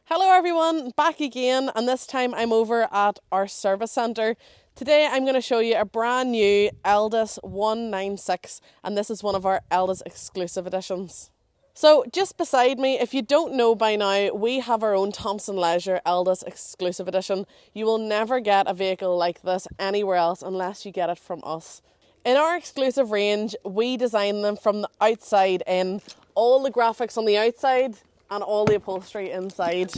Hello everyone, back again, and this time I'm over at our service centre. Today I'm going to show you a brand new Elddis 196, and this is one of our Elddis exclusive editions. So just beside me, if you don't know by now, we have our own Thompson Leisure Elddis exclusive edition. You will never get a vehicle like this anywhere else unless you get it from us. In our exclusive range, we design them from the outside in, all the graphics on the outside and all the upholstery inside.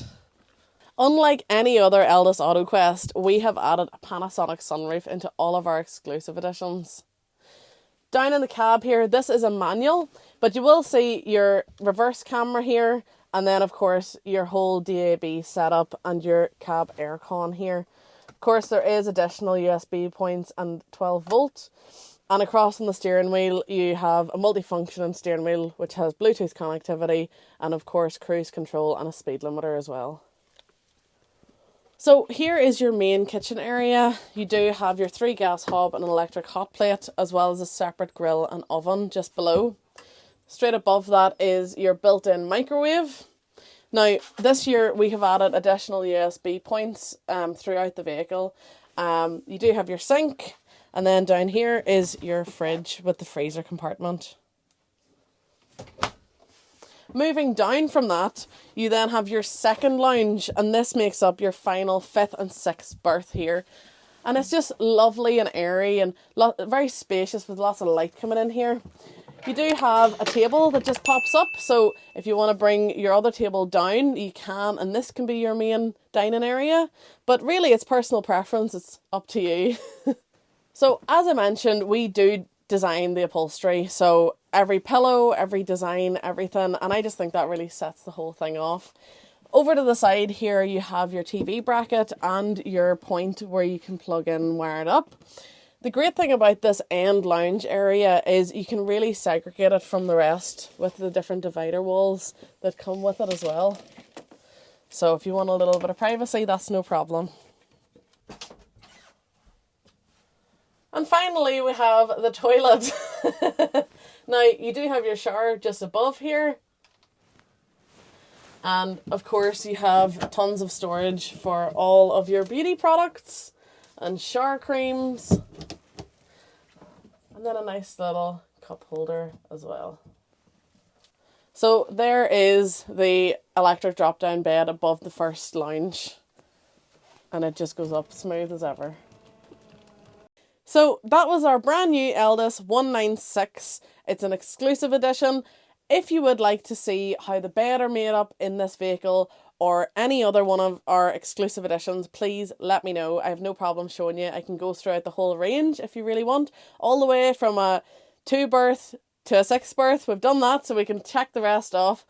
Unlike any other Elddis AutoQuest, we have added a Panasonic sunroof into all of our exclusive editions. Down in the cab here, this is a manual, but you will see your reverse camera here, and then of course your whole DAB setup and your cab aircon here. Of course there is additional USB points and 12 volt. And across on the steering wheel, you have a multifunctioning steering wheel, which has Bluetooth connectivity and of course cruise control and a speed limiter as well. So here is your main kitchen area. You do have your 3 gas hob and an electric hot plate, as well as a separate grill and oven just below. Straight above that is your built-in microwave. Now this year we have added additional USB points throughout the vehicle. You do have your sink. And then down here is your fridge with the freezer compartment. Moving down from that, you then have your second lounge, and this makes up your final 5th and 6th berth here. And it's just lovely and airy and very spacious with lots of light coming in here. You do have a table that just pops up, so if you want to bring your other table down, you can, and this can be your main dining area. But really, it's personal preference, it's up to you. So as I mentioned, we do design the upholstery, so every pillow, every design, everything, and I just think that really sets the whole thing off. Over to the side here you have your TV bracket and your point where you can plug in and wire it up. The great thing about this end lounge area is you can really segregate it from the rest with the different divider walls that come with it as well. So if you want a little bit of privacy, that's no problem. And finally, we have the toilet. Now, you do have your shower just above here. And of course, you have tons of storage for all of your beauty products and shower creams. And then a nice little cup holder as well. So there is the electric drop-down bed above the first lounge. And it just goes up smooth as ever. So that was our brand new Elddis 196. It's an exclusive edition. If you would like to see how the bed are made up in this vehicle or any other one of our exclusive editions, please let me know. I have no problem showing you. I can go throughout the whole range if you really want. All the way from a 2 berth to a 6 berth. We've done that so we can check the rest off.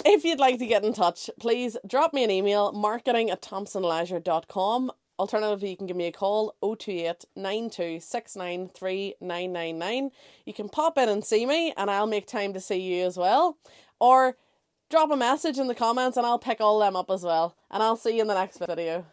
If you'd like to get in touch, please drop me an email, marketing@thompsonleisure.com. Alternatively, you can give me a call, 028 9269 3999. You can pop in and see me and I'll make time to see you as well. Or drop a message in the comments and I'll pick all them up as well. And I'll see you in the next video.